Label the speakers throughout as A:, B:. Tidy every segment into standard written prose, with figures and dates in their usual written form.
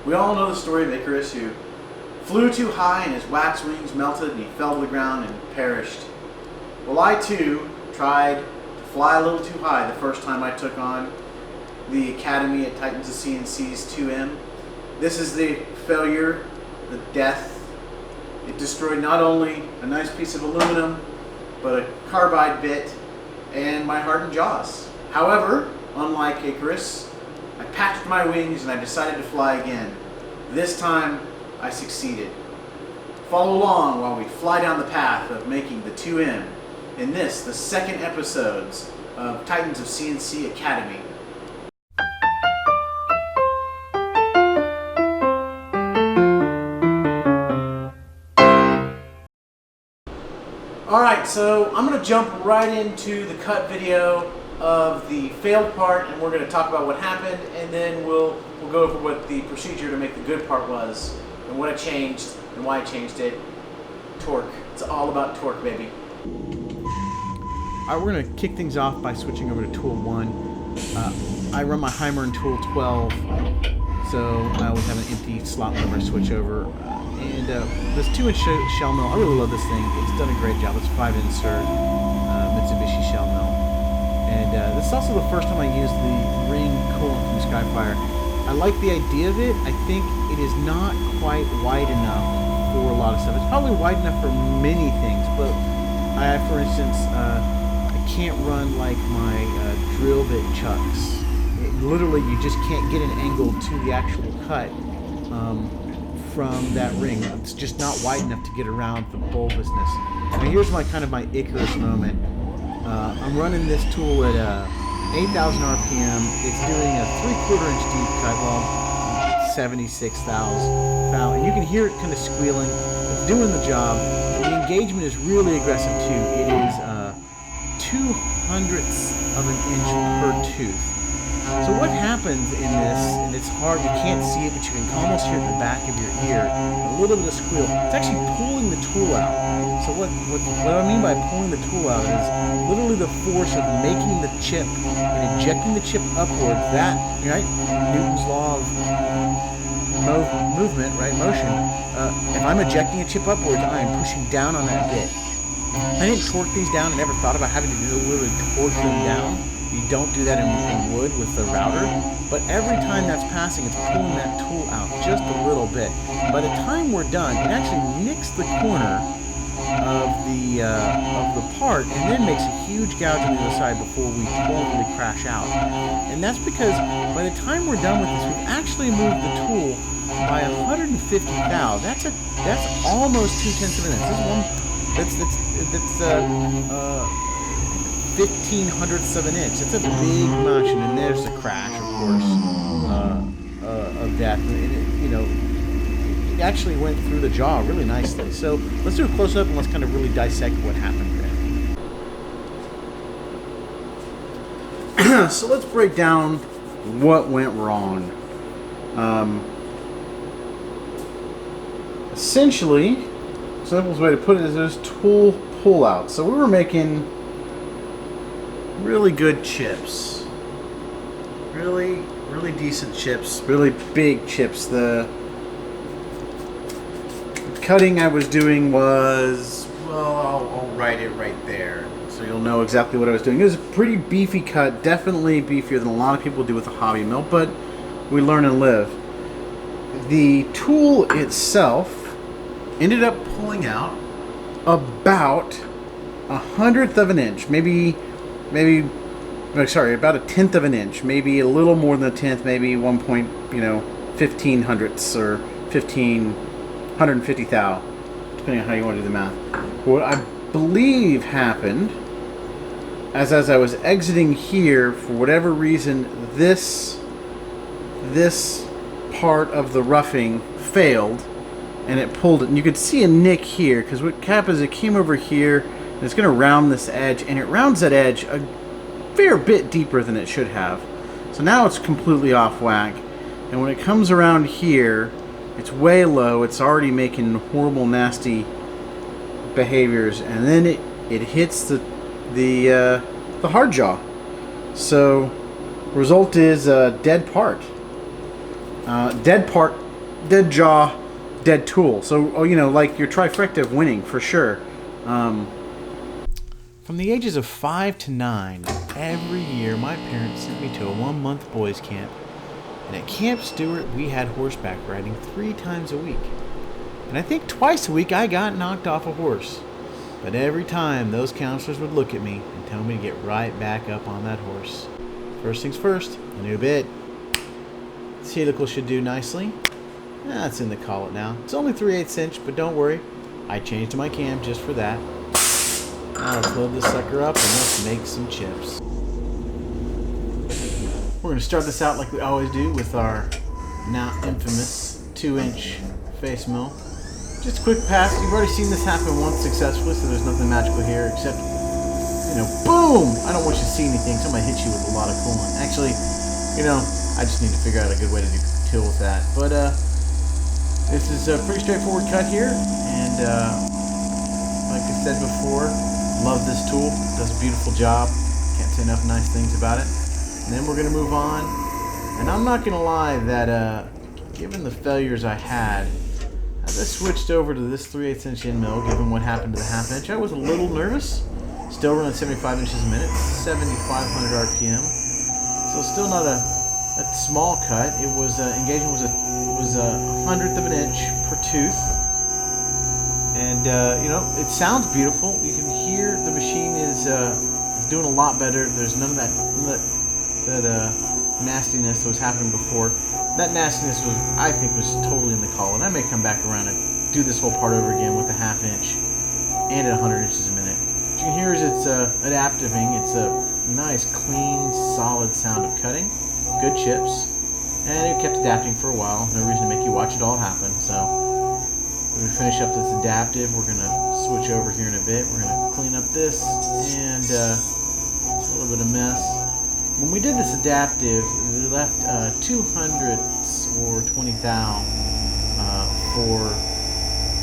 A: We all know the story of Icarus, who flew too high and his wax wings melted and he fell to the ground and perished. Well, I too tried to fly a little too high the first time I took on the Academy at Titans of CNC's 2M. This is the failure, the death. It destroyed not only a nice piece of aluminum, but a carbide bit and my heart and jaws. However, unlike Icarus, I patched my wings and I decided to fly again. This time, I succeeded. Follow along while we fly down the path of making the 2M in this, the second episodes of Titans of CNC Academy. Alright, so I'm going to jump right into the cut video of the failed part, and we're going to talk about what happened, and then we'll go over what the procedure to make the good part was, and what I changed, and why I changed it. Torque. It's all about torque, baby. Alright, we're going to kick things off by switching over to Tool 1. I run my Heimer in Tool 12, so I always have an empty slot whenever I switch over. And this 2-inch shell mill, I really love this thing. It's done a great job. It's a 5-insert Mitsubishi shell mill. And this is also the first time I used the ring coolant from Skyfire. I like the idea of it. I think it is not quite wide enough for a lot of stuff. It's probably wide enough for many things, but for instance, I can't run like my drill bit chucks. Literally, you just can't get an angle to the actual cut from that ring. It's just not wide enough to get around the bulbousness. Now here's my Icarus moment. I'm running this tool at 8,000 RPM. It's doing a 3/4 inch deep cut, well, 76 thou, and you can hear it kind of squealing. It's doing the job. The engagement is really aggressive too. It is 2/100ths of an inch per tooth. So what happens in this, and it's hard, you can't see it, but you can almost hear it in the back of your ear, a little bit of squeal. It's actually pulling the tool out. So what I mean by pulling the tool out is literally the force of making the chip and ejecting the chip upwards. That, right, Newton's law of movement, right, motion. If I'm ejecting a chip upwards, I am pushing down on that bit. I didn't torque these down. I never thought about having to literally torque them down. You don't do that in wood with the router, but every time that's passing, it's pulling that tool out just a little bit. By the time we're done, it actually nicks the corner of the part, and then makes a huge gouge on the other side before we totally crash out. And that's because by the time we're done with this, we've actually moved the tool by 150 thou. That's almost 2/10 of an inch. That's 1/1500ths of an inch. It's a big motion, and there's the crash, of course, of death. It actually went through the jaw really nicely. So let's do a close-up and let's kind of really dissect what happened there. So let's break down what went wrong. Essentially, the simplest way to put it is there's tool pull-out. So we were making really good chips, really decent chips, really big chips. The cutting I was doing was, well, I'll write it right there so you'll know exactly what I was doing. It was a pretty beefy cut, definitely beefier than a lot of people do with a hobby mill, but we learn and live. The tool itself ended up pulling out about 1/100th of an inch, about 1/10 of an inch, maybe a little more than a tenth, maybe 1.1500ths or 150 thou, depending on how you want to do the math. What I believe happened, as I was exiting here, for whatever reason, this part of the roughing failed, and it pulled it. And you could see a nick here, because what happened is it came over here, and it's going to round this edge, and it rounds that edge a fair bit deeper than it should have. So now it's completely off whack, and when it comes around here, it's way low. It's already making horrible, nasty behaviors, and then it hits the hard jaw. So result is a dead part. Dead part dead jaw, dead tool. So, you know, like your trifecta of winning for sure. From the ages of 5 to 9, every year my parents sent me to a 1-month boys camp. And at Camp Stewart, we had horseback riding 3 times a week. And I think twice a week I got knocked off a horse. But every time those counselors would look at me and tell me to get right back up on that horse. First things first, a new bit. This helical should do nicely. That's in the collet now. It's only 3/8 inch, but don't worry. I changed to my cam just for that. Now let's load this sucker up and let's make some chips. We're going to start this out like we always do with our now infamous 2-inch face mill. Just a quick pass. You've already seen this happen once successfully, so there's nothing magical here except, you know, boom! I don't want you to see anything. Somebody hit you with a lot of coolant. Actually, you know, I just need to figure out a good way to deal with that. But this is a pretty straightforward cut here, and like I said before, love this tool. Does a beautiful job. Can't say enough nice things about it. And then we're going to move on. And I'm not going to lie that given the failures I had, as I switched over to this 3/8 inch end mill, given what happened to the 1/2 inch, I was a little nervous. Still running 75 inches a minute, 7,500 RPM. So still not a small cut. It was engagement was a 1/100th of an inch per tooth. And you know, it sounds beautiful. You can hear the machine is doing a lot better. There's none of that nastiness that was happening before. That nastiness I think was totally in the collet. I may come back around and do this whole part over again with a 1/2 inch and at 100 inches a minute. What you can hear is it's adapting. It's a nice, clean, solid sound of cutting. Good chips. And it kept adapting for a while. No reason to make you watch it all happen. So when we finish up this adaptive, we're going to switch over here in a bit. We're going to clean up this and it's a little bit of mess. When we did this adaptive, we left 200ths or 20 thou for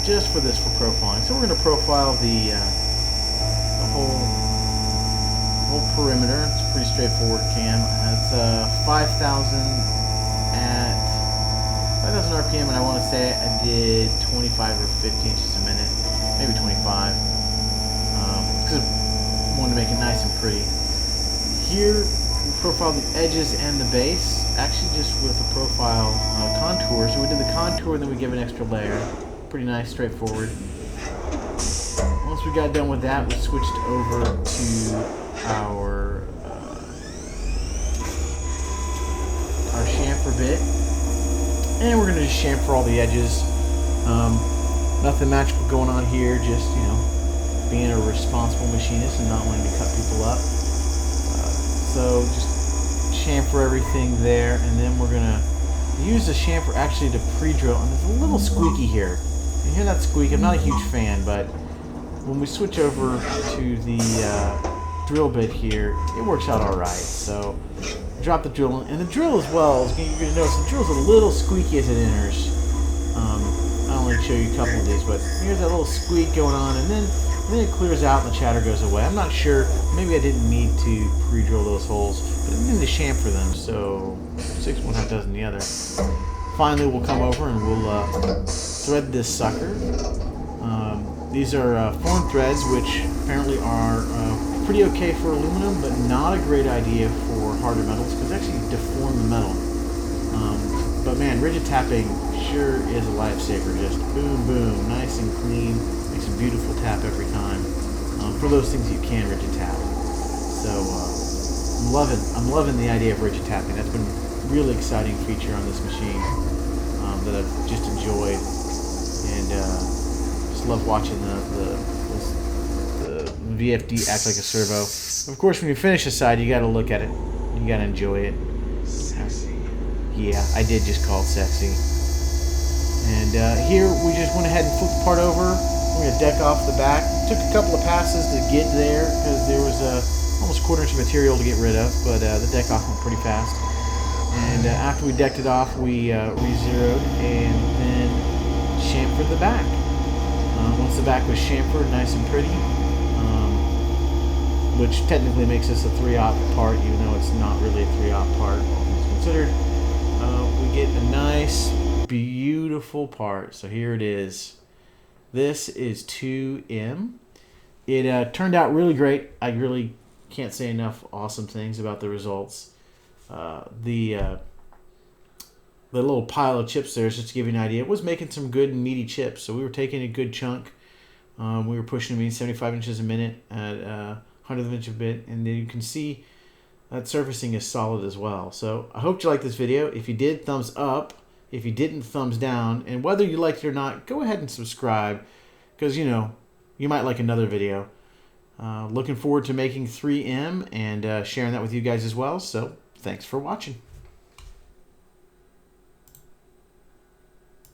A: this for profiling. So we're going to profile the whole perimeter. It's a pretty straightforward cam. It's 5,000 at 5,000 RPM, and I want to say I did 25 or 50 inches a minute, maybe 25, because I wanted to make it nice and pretty. Here we profiled the edges and the base, actually just with a profile contour. So we did the contour, and then we give an extra layer. Pretty nice, straightforward. Once we got done with that, we switched over to our chamfer bit, and we're going to just chamfer all the edges. Nothing magical going on here, just, you know, being a responsible machinist and not wanting to cut people up. So just chamfer everything there, and then we're going to use the chamfer actually to pre-drill. And there's a little squeaky here. You hear that squeak? I'm not a huge fan, but when we switch over to the drill bit here, it works out all right. So drop the drill in, and the drill as well, you're going to notice the drill's a little squeaky as it enters. I'll only show you a couple of these, but here's that little squeak going on, and then it clears out and the chatter goes away. I'm not sure, maybe I didn't need to pre-drill those holes, but I didn't need to chamfer them, so 6 1 half dozen the other. Finally, we'll come over and we'll thread this sucker. These are form threads, which apparently are pretty okay for aluminum, but not a great idea for harder metals, because they actually deform the metal. But man, rigid tapping sure is a lifesaver. Just boom, boom, nice and clean. Makes a beautiful tap every time. For those things you can rigid tap. So I'm loving the idea of rigid tapping. That's been a really exciting feature on this machine that I've just enjoyed, and just love watching the VFD act like a servo. Of course, when you finish a side, you got to look at it. You got to enjoy it. Sexy. Yeah, I did just call it sexy. And here we just went ahead and flipped the part over. We're going to deck off the back. Took a couple of passes to get there because there was almost a 1/4 inch of material to get rid of, but the deck off went pretty fast. And after we decked it off, we re-zeroed and then chamfered the back. Once the back was chamfered nice and pretty, which technically makes this a 3/0 part, even though it's not really a 3/0 part, all things considered, we get a nice, beautiful part. So here it is. This is 2M. It turned out really great. I really can't say enough awesome things about the results. The little pile of chips there, just to give you an idea, it was making some good and meaty chips. So we were taking a good chunk. We were pushing them in 75 inches a minute at 100th of an inch a bit. And then you can see that surfacing is solid as well. So I hope you liked this video. If you did, thumbs up. If you didn't, thumbs down. And whether you liked it or not, go ahead and subscribe, because, you know, you might like another video. Looking forward to making 3M and sharing that with you guys as well. So thanks for watching.